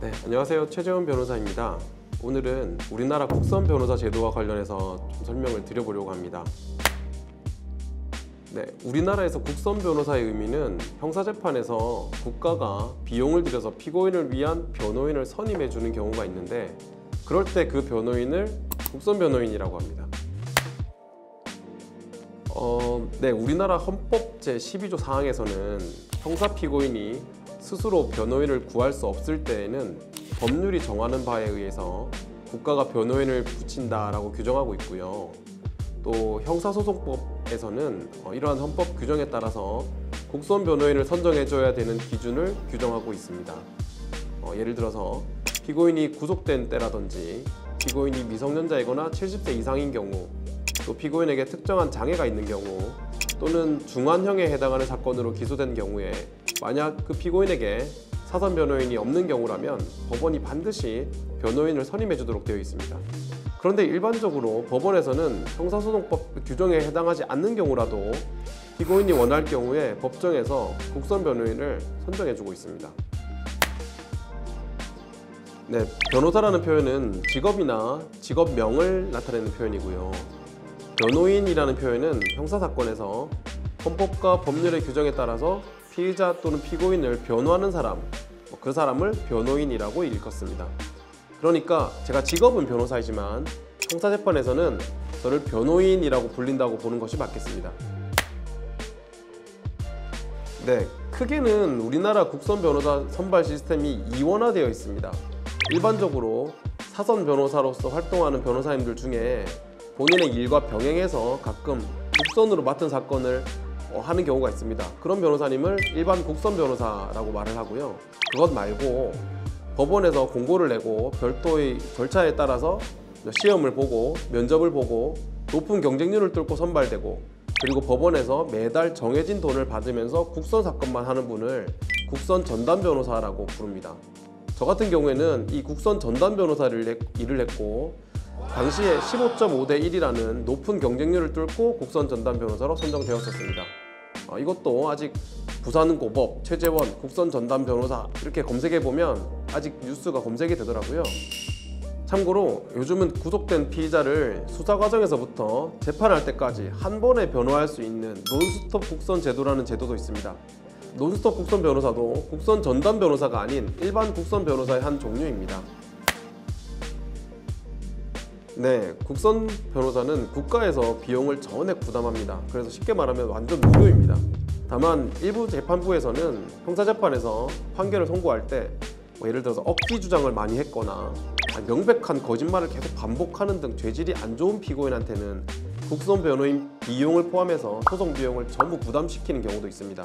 네, 안녕하세요. 최재원 변호사입니다. 오늘은 우리나라 국선 변호사 제도와 관련해서 좀 설명을 드려보려고 합니다. 네, 우리나라에서 국선 변호사의 의미는 형사재판에서 국가가 비용을 들여서 피고인을 위한 변호인을 선임해 주는 경우가 있는데, 그럴 때 그 변호인을 국선 변호인이라고 합니다. 네, 우리나라 헌법 제12조 사항에서는 형사 피고인이 스스로 변호인을 구할 수 없을 때에는 법률이 정하는 바에 의해서 국가가 변호인을 붙인다라고 규정하고 있고요. 또 형사소송법에서는 이러한 헌법 규정에 따라서 국선 변호인을 선정해줘야 되는 기준을 규정하고 있습니다. 예를 들어서 피고인이 구속된 때라든지 피고인이 미성년자이거나 70세 이상인 경우, 또 피고인에게 특정한 장애가 있는 경우, 또는 중환형에 해당하는 사건으로 기소된 경우에 만약 그 피고인에게 사선 변호인이 없는 경우라면 법원이 반드시 변호인을 선임해 주도록 되어 있습니다. 그런데 일반적으로 법원에서는 형사소송법 규정에 해당하지 않는 경우라도 피고인이 원할 경우에 법정에서 국선 변호인을 선정해 주고 있습니다. 네, 변호사라는 표현은 직업이나 직업명을 나타내는 표현이고요. 변호인이라는 표현은 형사사건에서 헌법과 법률의 규정에 따라서 피의자 또는 피고인을 변호하는 사람, 그 사람을 변호인이라고 일컫습니다. 그러니까 제가 직업은 변호사이지만 형사재판에서는 저를 변호인이라고 불린다고 보는 것이 맞겠습니다. 네, 크게는 우리나라 국선 변호사 선발 시스템이 이원화되어 있습니다. 일반적으로 사선 변호사로서 활동하는 변호사님들 중에 본인의 일과 병행해서 가끔 국선으로 맡은 사건을 하는 경우가 있습니다. 그런 변호사님을 일반 국선 변호사라고 말을 하고요. 그것 말고 법원에서 공고를 내고 별도의 절차에 따라서 시험을 보고 면접을 보고 높은 경쟁률을 뚫고 선발되고, 그리고 법원에서 매달 정해진 돈을 받으면서 국선 사건만 하는 분을 국선 전담 변호사라고 부릅니다. 저 같은 경우에는 이 국선 전담 변호사를 일을 했고, 당시에 15.5대 1이라는 높은 경쟁률을 뚫고 국선 전담 변호사로 선정되었었습니다. 이것도 아직 부산고법, 최재원, 국선 전담 변호사 이렇게 검색해보면 아직 뉴스가 검색이 되더라고요. 참고로 요즘은 구속된 피의자를 수사 과정에서부터 재판할 때까지 한 번에 변호할 수 있는 논스톱 국선 제도라는 제도도 있습니다. 논스톱 국선 변호사도 국선 전담 변호사가 아닌 일반 국선 변호사의 한 종류입니다. 네, 국선 변호사는 국가에서 비용을 전액 부담합니다. 그래서 쉽게 말하면 완전 무료입니다. 다만 일부 재판부에서는 형사재판에서 판결을 선고할 때 예를 들어서 억지 주장을 많이 했거나 명백한 거짓말을 계속 반복하는 등 죄질이 안 좋은 피고인한테는 국선 변호인 비용을 포함해서 소송 비용을 전부 부담시키는 경우도 있습니다.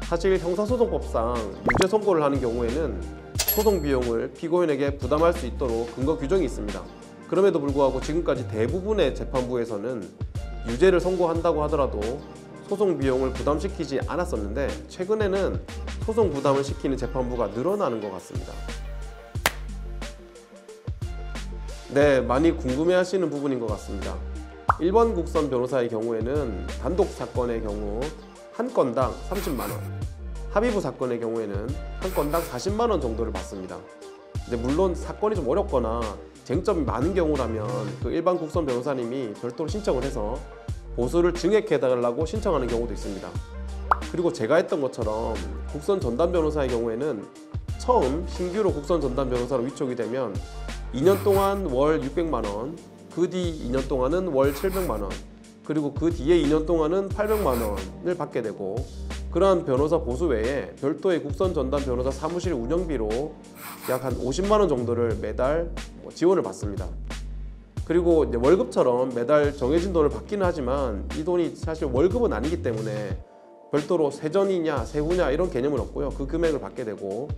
사실 형사소송법상 유죄 선고를 하는 경우에는 소송 비용을 피고인에게 부담할 수 있도록 근거 규정이 있습니다. 그럼에도 불구하고 지금까지 대부분의 재판부에서는 유죄를 선고한다고 하더라도 소송 비용을 부담시키지 않았었는데, 최근에는 소송 부담을 시키는 재판부가 늘어나는 것 같습니다. 네, 많이 궁금해하시는 부분인 것 같습니다. 일반 국선 변호사의 경우에는 단독 사건의 경우 한 건당 30만 원, 합의부 사건의 경우에는 한 건당 40만 원 정도를 받습니다. 근데 물론 사건이 좀 어렵거나 쟁점이 많은 경우라면 그 일반 국선 변호사님이 별도로 신청을 해서 보수를 증액해달라고 신청하는 경우도 있습니다. 그리고 제가 했던 것처럼 국선 전담 변호사의 경우에는 처음 신규로 국선 전담 변호사로 위촉이 되면 2년 동안 월 600만 원, 그 뒤 2년 동안은 월 700만 원, 그리고 그 뒤에 2년 동안은 800만 원을 받게 되고, 그러한 변호사 보수 외에 별도의 국선 전담 변호사 사무실 운영비로 약 한 50만 원 정도를 매달 지원을 받습니다. 그리고 이제 월급처럼 매달 정해진 돈을 받기는 하지만 이 돈이 사실 월급은 아니기 때문에 별도로 세전이냐 세후냐 이런 개념은 없고요. 그 금액을 받게 되고,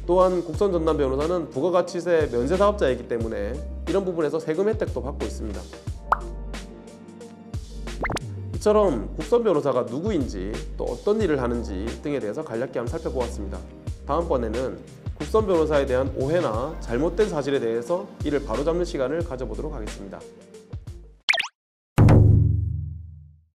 또한 국선 전담 변호사는 부가가치세 면세 사업자이기 때문에 이런 부분에서 세금 혜택도 받고 있습니다. 이처럼 국선 변호사가 누구인지 또 어떤 일을 하는지 등에 대해서 간략히 한번 살펴보았습니다. 다음번에는 국선 변호사에 대한 오해나 잘못된 사실에 대해서 이를 바로잡는 시간을 가져보도록 하겠습니다.